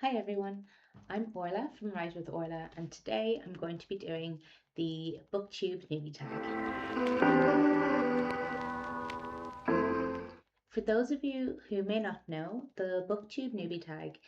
Hi everyone, I'm Orla from Write With Órla, and today I'm going to be doing the Booktube Newbie tag. For those of you who may not know, the Booktube Newbie tag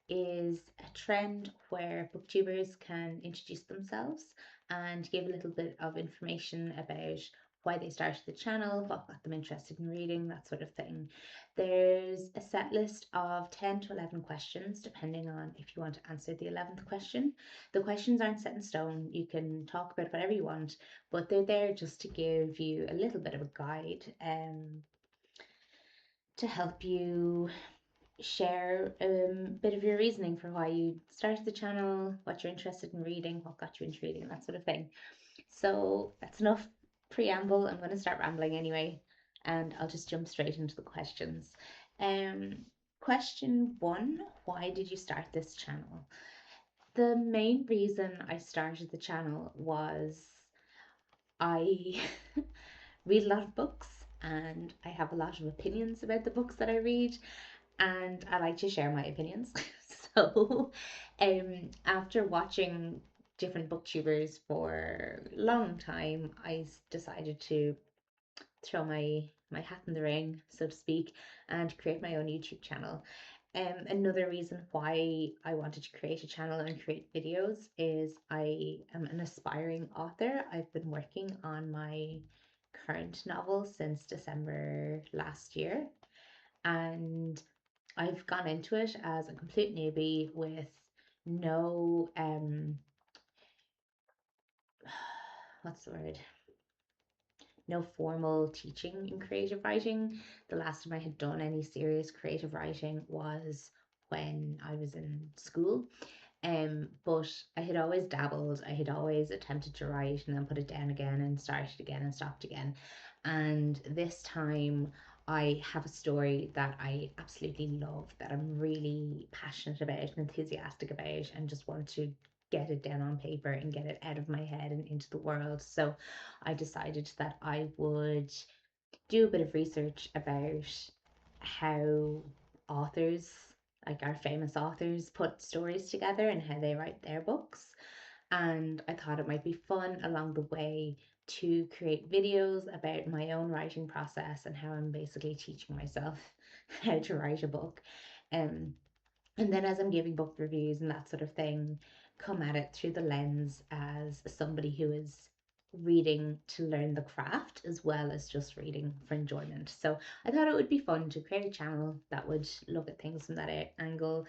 is a trend where booktubers can introduce themselves and give a little bit of information about why they started the channel, what got them interested in reading, that sort of thing. There's a set list of 10 to 11 questions, depending on if you want to answer the 11th question. The questions aren't set in stone, you can talk about whatever you want, but they're there just to give you a little bit of a guide to help you share a bit of your reasoning for why you started the channel, what you're interested in reading, what got you into reading, that sort of thing. So that's enough preamble. I'm going to start rambling anyway, and I'll just jump straight into the questions. Um, Question one: why did you start this channel? The main reason I started the channel was I read a lot of books and I have a lot of opinions about the books that I read, and I like to share my opinions. So, after watching different booktubers for a long time, I decided to throw my hat in the ring, so to speak, and create my own YouTube channel. Another reason why I wanted to create a channel and create videos is I am an aspiring author. I've been working on my current novel since December last year, and I've gone into it as a complete newbie with no what's the word? No formal teaching in creative writing. The last time I had done any serious creative writing was when I was in school. But I had always dabbled, I had always attempted to write and then put it down again and started again and stopped again. And this time I have a story that I absolutely love, that I'm really passionate about and enthusiastic about, and just want to get it down on paper and get it out of my head and into the world. So I decided that I would do a bit of research about how authors, like our famous authors, put stories together and how they write their books. And I thought it might be fun along the way to create videos about my own writing process and how I'm basically teaching myself how to write a book. Um, and then as I'm giving book reviews and that sort of thing, come at it through the lens as somebody who is reading to learn the craft as well as just reading for enjoyment. So I thought it would be fun to create a channel that would look at things from that angle.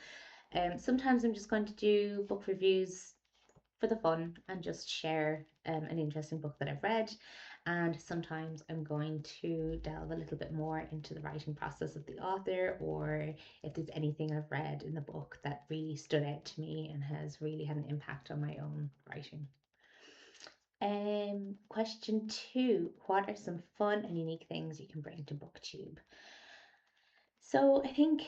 Sometimes I'm just going to do book reviews for the fun and just share an interesting book that I've read. And sometimes I'm going to delve a little bit more into the writing process of the author, or if there's anything I've read in the book that really stood out to me and has really had an impact on my own writing. Question two: what are some fun and unique things you can bring to BookTube? So I think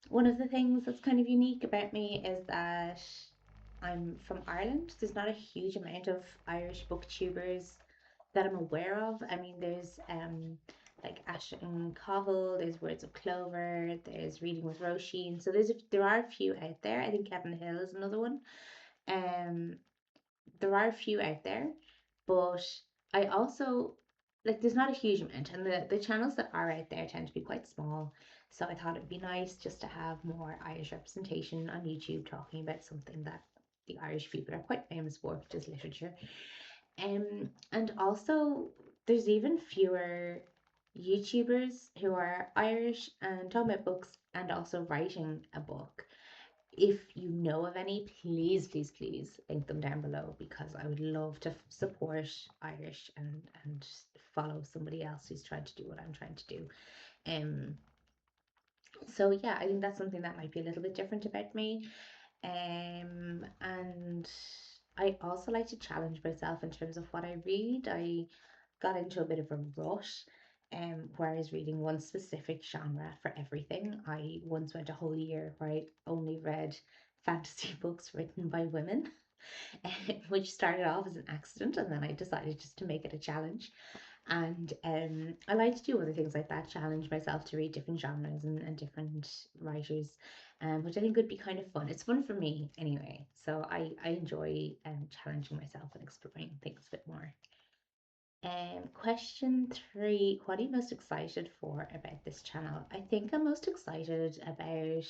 one of the things that's kind of unique about me is that I'm from Ireland. There's not a huge amount of Irish booktubers that I'm aware of. I mean, there's like Ash and Covel, there's Words of Clover, there's Reading with Roisin. So there are a few out there. I think Kevin Hill is another one. Um, there are a few out there, but I also like there's not a huge amount, and the channels that are out there tend to be quite small. So I thought it'd be nice just to have more Irish representation on YouTube talking about something that the Irish people are quite famous for, which is literature. And also there's even fewer YouTubers who are Irish and talking about books and also writing a book. If you know of any, please, please, please link them down below, because I would love to support Irish and follow somebody else who's trying to do what I'm trying to do. Um, so yeah, I think that's something that might be a little bit different about me. And I also like to challenge myself in terms of what I read. I got into a bit of a rut, where I was reading one specific genre for everything. I once went a whole year where I only read fantasy books written by women, which started off as an accident, and then I decided just to make it a challenge. And I like to do other things like that, challenge myself to read different genres and different writers. which I think would be kind of fun. It's fun for me anyway. So I enjoy challenging myself and exploring things a bit more. Question three, what are you most excited for about this channel? I think I'm most excited about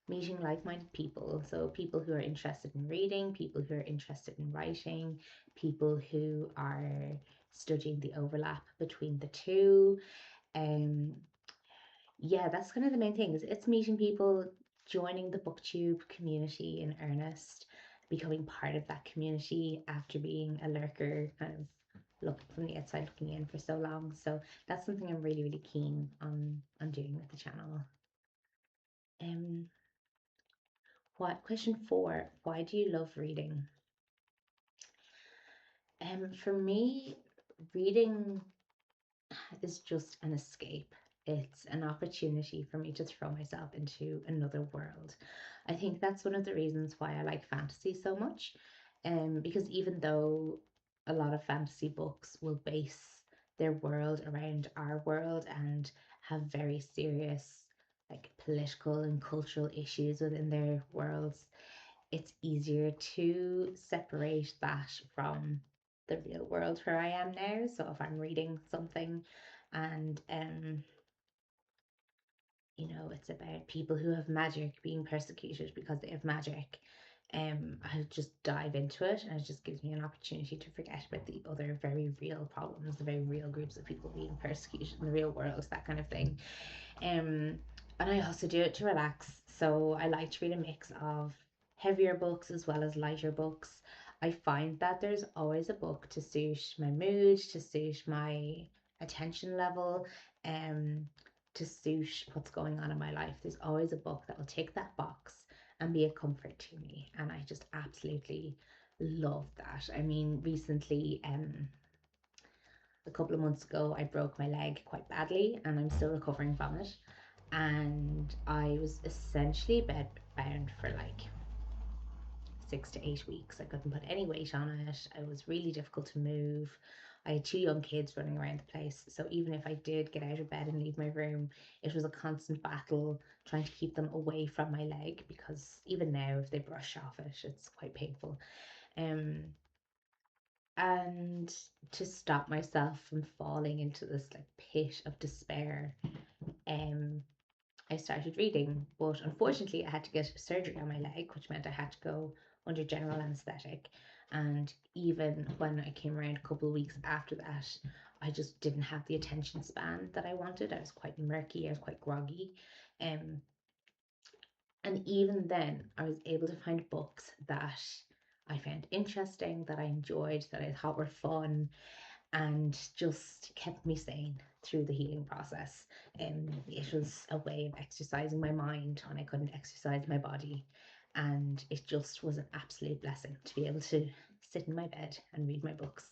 meeting like-minded people. So people who are interested in reading, people who are interested in writing, people who are studying the overlap between the two. Um, yeah, that's kind of the main thing. Is it's meeting people, joining the booktube community in earnest, becoming part of that community after being a lurker, kind of looking from the outside looking in for so long. So that's something I'm really, really keen on doing with the channel. What question four, why do you love reading? For me, reading is just an escape. It's an opportunity for me to throw myself into another world. I think that's one of the reasons why I like fantasy so much. Because even though a lot of fantasy books will base their world around our world and have very serious like political and cultural issues within their worlds, it's easier to separate that from the real world where I am now. So if I'm reading something and it's about people who have magic being persecuted because they have magic, I'll just dive into it and it just gives me an opportunity to forget about the other very real problems, the very real groups of people being persecuted in the real world, that kind of thing. Um, and I also do it to relax. So I like to read a mix of heavier books as well as lighter books. I find that there's always a book to suit my mood, to suit my attention level, um, to suit what's going on in my life. There's always a book that will tick that box and be a comfort to me. And I just absolutely love that. I mean, recently, a couple of months ago, I broke my leg quite badly and I'm still recovering from it. And I was essentially bedbound for like 6 to 8 weeks. I couldn't put any weight on it. It was really difficult to move. I had two young kids running around the place. So even if I did get out of bed and leave my room, it was a constant battle trying to keep them away from my leg because even now, if they brush off it, it's quite painful. Um, and to stop myself from falling into this like pit of despair, um, I started reading. But unfortunately, I had to get surgery on my leg, which meant I had to go under general anesthetic. And even when I came around a couple of weeks after that, I just didn't have the attention span that I wanted. I was quite murky, I was quite groggy. Um, and even then, I was able to find books that I found interesting, that I enjoyed, that I thought were fun, and just kept me sane through the healing process. It was a way of exercising my mind when I couldn't exercise my body. And it just was an absolute blessing to be able to sit in my bed and read my books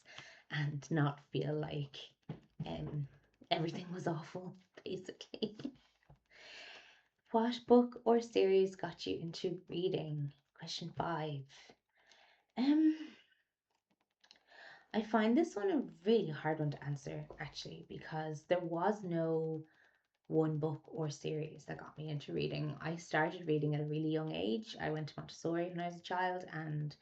and not feel like um, everything was awful, basically. What book or series got you into reading? Question five. Um, I find this one a really hard one to answer actually because there was no one book or series that got me into reading. I started reading at a really young age. I went to Montessori when I was a child, and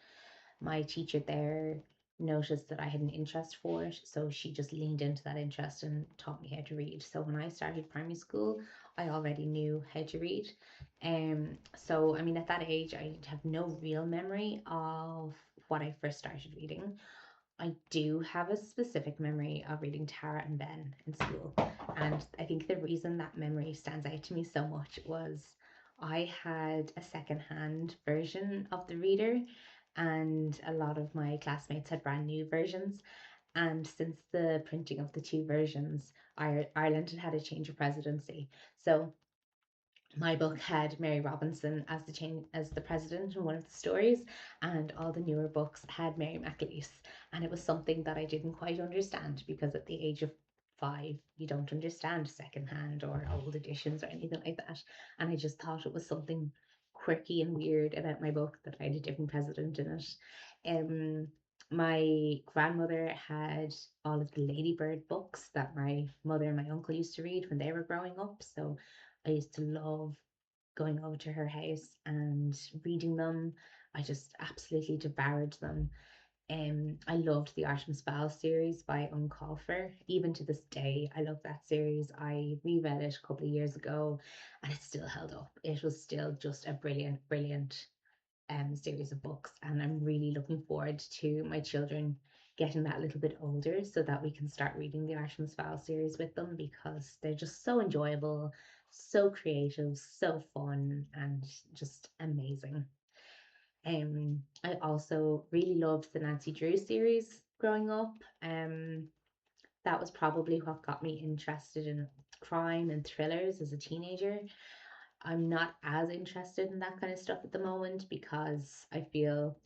my teacher there noticed that I had an interest for it, so she just leaned into that interest and taught me how to read. So when I started primary school, I already knew how to read. So I mean, at that age, I have no real memory of what I first started reading. I do have a specific memory of reading Tara and Ben in school. And I think the reason that memory stands out to me so much was I had a secondhand version of the reader, and a lot of my classmates had brand new versions. And since the printing of the two versions, Ireland had had a change of presidency. So my book had Mary Robinson as the president in one of the stories, and all the newer books had Mary McAleese. And it was something that I didn't quite understand because at the age of 5, you don't understand secondhand or old editions or anything like that. And I just thought it was something quirky and weird about my book that I had a different president in it. Um, my grandmother had all of the Ladybird books that my mother and my uncle used to read when they were growing up. So I used to love going over to her house and reading them. I just absolutely devoured them. I loved the Artemis Fowl series by Uncolfer. Even to this day, I love that series. I reread it a couple of years ago and it still held up. It was still just a brilliant, brilliant series of books. And I'm really looking forward to my children getting that little bit older so that we can start reading the Artemis Fowl series with them because they're just so enjoyable, so creative, so fun, and just amazing. I also really loved the Nancy Drew series growing up. That was probably what got me interested in crime and thrillers as a teenager. I'm not as interested in that kind of stuff at the moment because I feel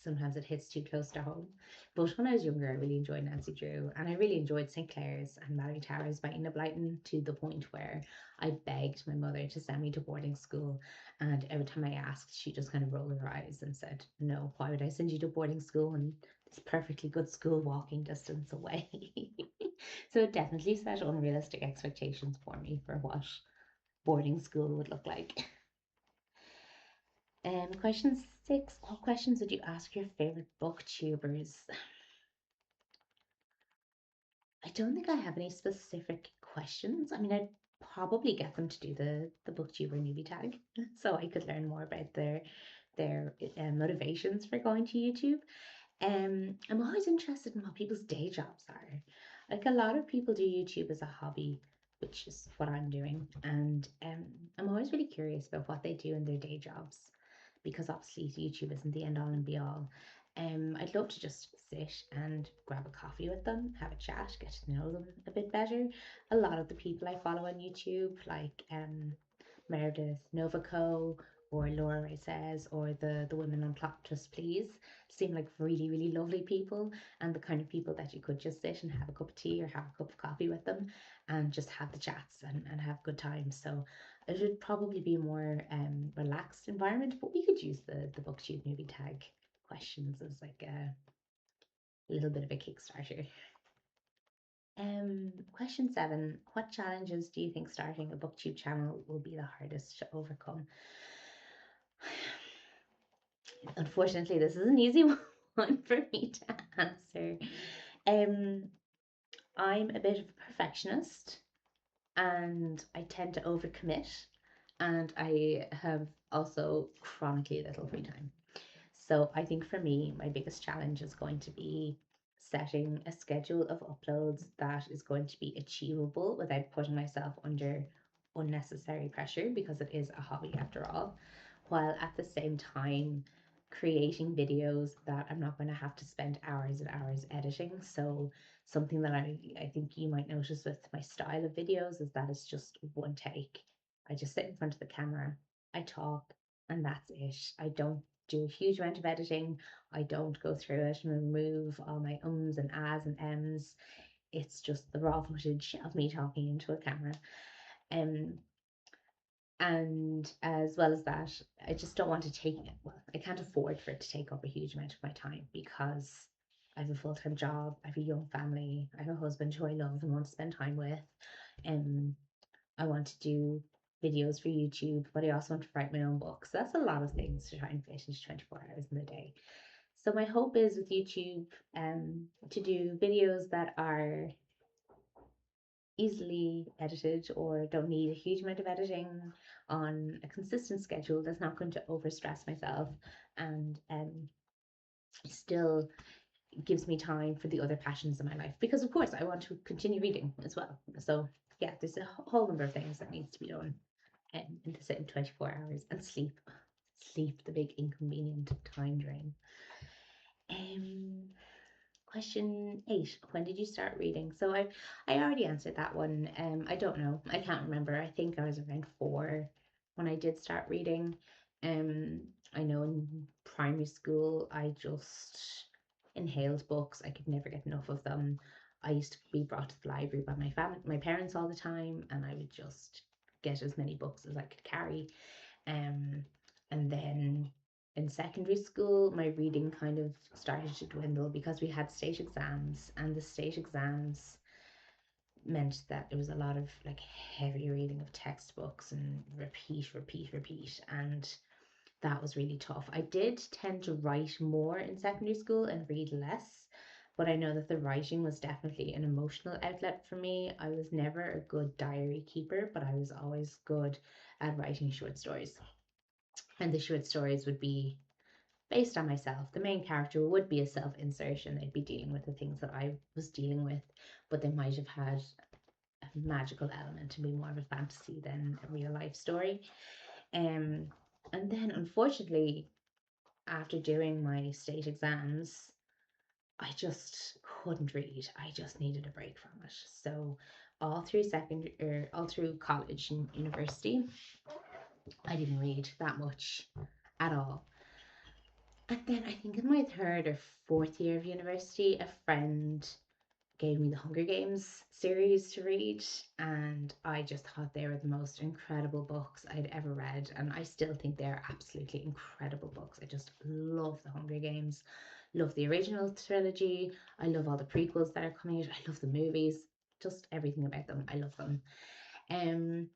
sometimes it hits too close to home. But when I was younger, I really enjoyed Nancy Drew and I really enjoyed St. Clair's and Mary Towers by Ina Blyton to the point where I begged my mother to send me to boarding school. And every time I asked, she just kind of rolled her eyes and said, "No, why would I send you to boarding school when it's perfectly good school walking distance away?" So it definitely set unrealistic expectations for me for what boarding school would look like. Question 6. What questions would you ask your favorite booktubers? I don't think I have any specific questions. I mean, I'd probably get them to do the booktuber newbie tag, so I could learn more about their motivations for going to YouTube. I'm always interested in what people's day jobs are. Like a lot of people do YouTube as a hobby, which is what I'm doing, and I'm always really curious about what they do in their day jobs, because obviously YouTube isn't the end all and be all. I'd love to just sit and grab a coffee with them, have a chat, get to know them a bit better. A lot of the people I follow on YouTube, like Meredith Novaco or Laura Ray Says or the women on Plot Just Please seem like really, really lovely people and the kind of people that you could just sit and have a cup of tea or have a cup of coffee with them and just have the chats and have good times. So it would probably be a more relaxed environment, but we could use the Booktube newbie tag questions as like a little bit of a Kickstarter. Question 7. What challenges do you think starting a booktube channel will be the hardest to overcome? Unfortunately, this is an easy one for me to answer. Um, I'm a bit of a perfectionist and I tend to overcommit, and I have also chronically little free time. So I think for me, my biggest challenge is going to be setting a schedule of uploads that is going to be achievable without putting myself under unnecessary pressure because it is a hobby after all, while at the same time creating videos that I'm not going to have to spend hours and hours editing. So something that I think you might notice with my style of videos is that it's just one take. I just sit in front of the camera, I talk, and that's it. I don't do a huge amount of editing. I don't go through it and remove all my ums and ahs and ems. It's just the raw footage of me talking into a camera. Um, and as well as that, I just don't want to take it. Well, I can't afford for it to take up a huge amount of my time because I have a full-time job, I have a young family, I have a husband who I love and want to spend time with. Um, I want to do videos for YouTube, but I also want to write my own books. So that's a lot of things to try and fit into 24 hours in the day. So my hope is with YouTube to do videos that are easily edited or don't need a huge amount of editing on a consistent schedule that's not going to overstress myself and still gives me time for the other passions in my life, because of course I want to continue reading as well. So yeah, there's a whole number of things that needs to be done in the same 24 hours. And sleep, the big inconvenient time drain. um Question 8. When did you start reading? So I already answered that one. I don't know. I can't remember. I think I was around 4 when I did start reading. Um, I know in primary school I just inhaled books. I could never get enough of them. I used to be brought to the library by my parents all the time, and I would just get as many books as I could carry. Um, and then in secondary school, my reading kind of started to dwindle because we had state exams, and the state exams meant that it was a lot of like heavy reading of textbooks and repeat, and that was really tough. I did tend to write more in secondary school and read less, but I know that the writing was definitely an emotional outlet for me. I was never a good diary keeper, but I was always good at writing short stories. And the short stories would be based on myself. The main character would be a self insert and they'd be dealing with the things that I was dealing with, but they might have had a magical element to be more of a fantasy than a real life story. Um, and then unfortunately, after doing my state exams, I just couldn't read. I just needed a break from it. So all through all through college and university, I didn't read that much at all. And then I think in my third or fourth year of university, a friend gave me the Hunger Games series to read, and I just thought they were the most incredible books I'd ever read, and I still think they're absolutely incredible books. I just love the Hunger Games, love the original trilogy, I love all the prequels that are coming out, I love the movies, just everything about them. I love them. Um,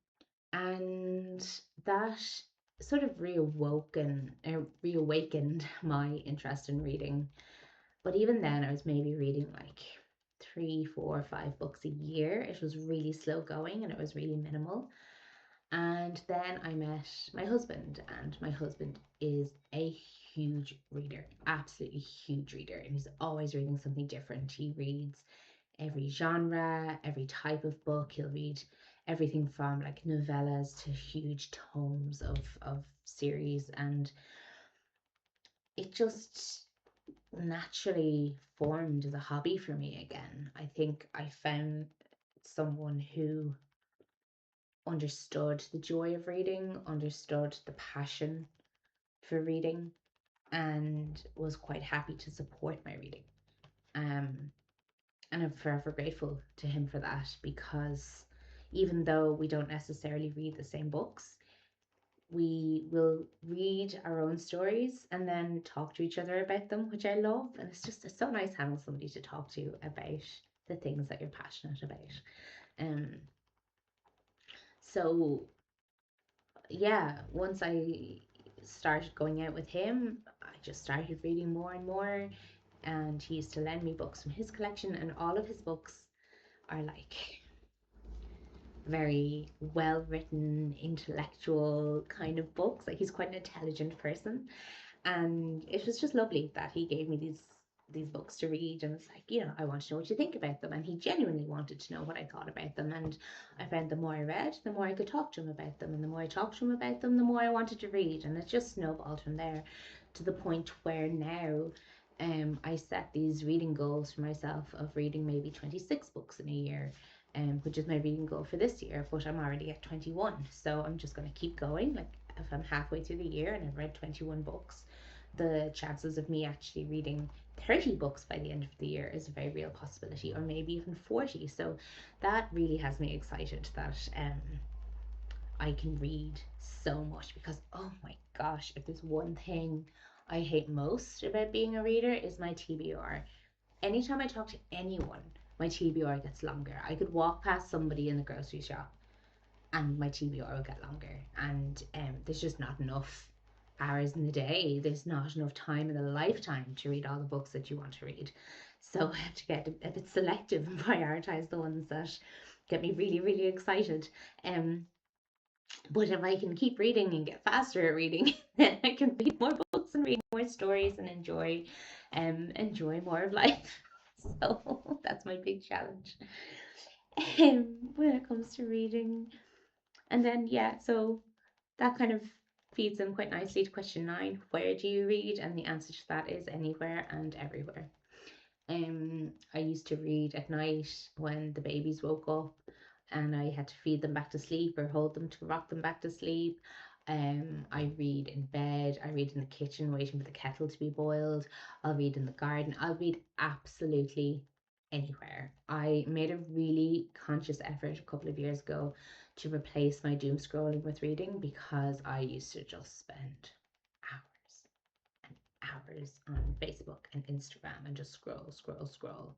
and that sort of reawakened my interest in reading. But even then, I was maybe reading like three, four, five books a year. It was really slow going and it was really minimal. And then I met my husband, and my husband is a huge reader, absolutely huge reader. And he's always reading something different. He reads every genre, every type of book. He'll read everything from like novellas to huge tomes of series. And it just naturally formed as a hobby for me again. I think I found someone who understood the joy of reading, understood the passion for reading, and was quite happy to support my reading. Um, and I'm forever grateful to him for that, because even though we don't necessarily read the same books, we will read our own stories and then talk to each other about them, which I love. And it's so nice having somebody to talk to about the things that you're passionate about. Um, so yeah, once I started going out with him, I just started reading more and more. And he used to lend me books from his collection, and all of his books are like very well written, intellectual kind of books. Like he's quite an intelligent person, and it was just lovely that he gave me these books to read, and it's like, I want to know what you think about them, and he genuinely wanted to know what I thought about them. And I found the more I read, the more I could talk to him about them, and the more I talked to him about them, the more I wanted to read, and it just snowballed from there, to the point where now I set these reading goals for myself of reading maybe 26 books in a year, which is my reading goal for this year, but I'm already at 21, so I'm just going to keep going. Like if I'm halfway through the year and I've read 21 books, the chances of me actually reading 30 books by the end of the year is a very real possibility, or maybe even 40. So that really has me excited that I can read so much, because oh my gosh, if there's one thing I hate most about being a reader is my TBR. Anytime I talk to anyone, my TBR gets longer. I could walk past somebody in the grocery shop and my TBR will get longer. And there's just not enough hours in the day. There's not enough time in a lifetime to read all the books that you want to read. So I have to get a bit selective and prioritize the ones that get me really, really excited. But if I can keep reading and get faster at reading, then I can read more books and read more stories and enjoy more of life. So that's my big challenge when it comes to reading. And then yeah, so that kind of feeds in quite nicely to question 9. Where do you read? And the answer to that is anywhere and everywhere. I used to read at night when the babies woke up and I had to feed them back to sleep or hold them to rock them back to sleep. I read in bed, I read in the kitchen waiting for the kettle to be boiled, I'll read in the garden, I'll read absolutely anywhere. I made a really conscious effort a couple of years ago to replace my doom scrolling with reading, because I used to just spend hours and hours on Facebook and Instagram and just scroll.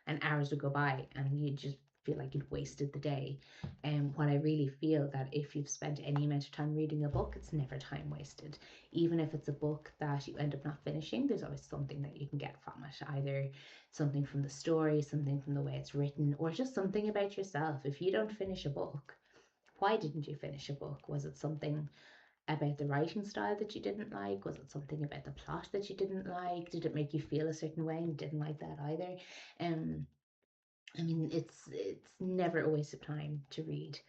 And hours would go by and you just feel like you've wasted the day. And when I really feel that if you've spent any amount of time reading a book, it's never time wasted. Even if it's a book that you end up not finishing, there's always something that you can get from it. Either something from the story, something from the way it's written, or just something about yourself. If you don't finish a book, why didn't you finish a book? Was it something about the writing style that you didn't like? Was it something about the plot that you didn't like? Did it make you feel a certain way and didn't like that either? I mean, it's never a waste of time to read.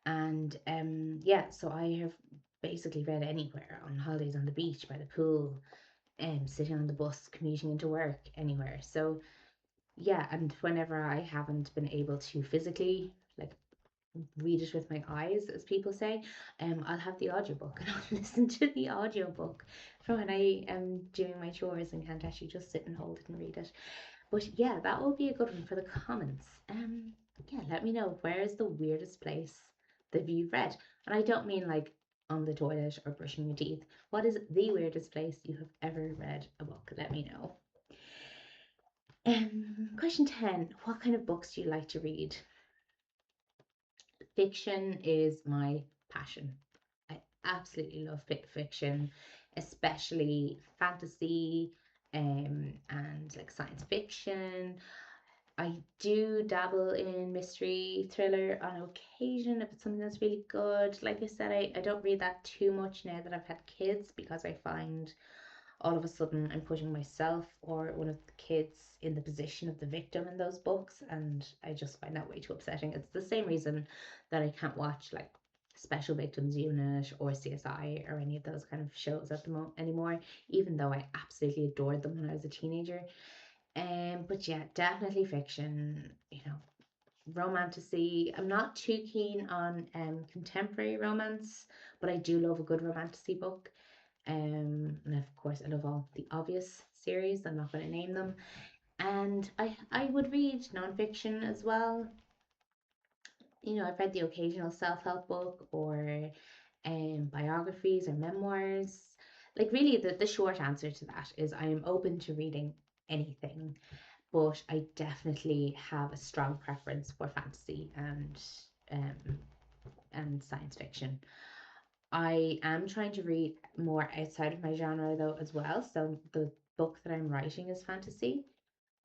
And yeah, so I have basically read anywhere, on holidays, on the beach, by the pool, sitting on the bus, commuting into work, anywhere. So yeah, and whenever I haven't been able to physically like read it with my eyes, as people say, I'll have the audiobook and I'll listen to the audiobook for when I am doing my chores and can't actually just sit and hold it and read it. But yeah, that will be a good one for the comments. Yeah, let me know, where is the weirdest place that you've read? And I don't mean like on the toilet or brushing your teeth. What is the weirdest place you have ever read a book? Let me know. Question 10. What kind of books do you like to read? Fiction is my passion. I absolutely love fiction, especially fantasy, and like science fiction. I do dabble in mystery thriller on occasion if it's something that's really good. Like I said, I don't read that too much now that I've had kids, because I find all of a sudden I'm putting myself or one of the kids in the position of the victim in those books, and I just find that way too upsetting. It's the same reason that I can't watch like Special Victims Unit or CSI or any of those kind of shows at the moment anymore, even though I absolutely adored them when I was a teenager. But yeah, definitely fiction, romantasy. I'm not too keen on contemporary romance, but I do love a good romantasy book. And of course, I love all the obvious series. I'm not going to name them. And I would read nonfiction as well. I've read the occasional self-help book, or biographies or memoirs. Like, really, the short answer to that is I am open to reading anything, but I definitely have a strong preference for fantasy and science fiction. I am trying to read more outside of my genre though as well. So the book that I'm writing is fantasy,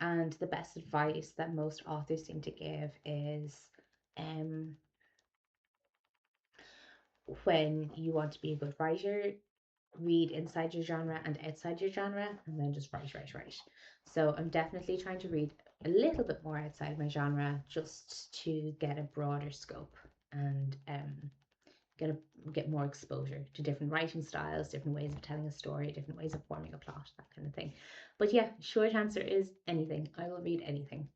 and the best advice that most authors seem to give is um when you want to be a good writer, read inside your genre and outside your genre, and then just write, write, write. So I'm definitely trying to read a little bit more outside my genre, just to get a broader scope and get get more exposure to different writing styles, different ways of telling a story, different ways of forming a plot, that kind of thing. But yeah, short answer is anything. I will read anything.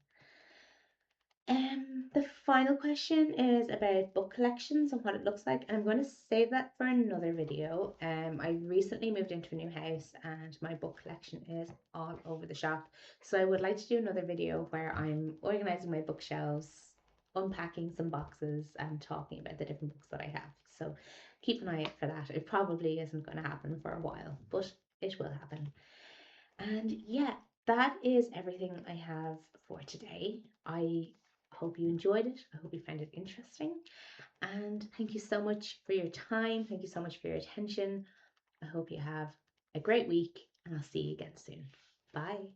The final question is about book collections and what it looks like. And I'm going to save that for another video. I recently moved into a new house and my book collection is all over the shop. So I would like to do another video where I'm organizing my bookshelves, unpacking some boxes, and talking about the different books that I have. So keep an eye out for that. It probably isn't going to happen for a while, but it will happen. And yeah, that is everything I have for today. I hope you enjoyed it. I hope you found it interesting. And thank you so much for your time. Thank you so much for your attention. I hope you have a great week, and I'll see you again soon. Bye.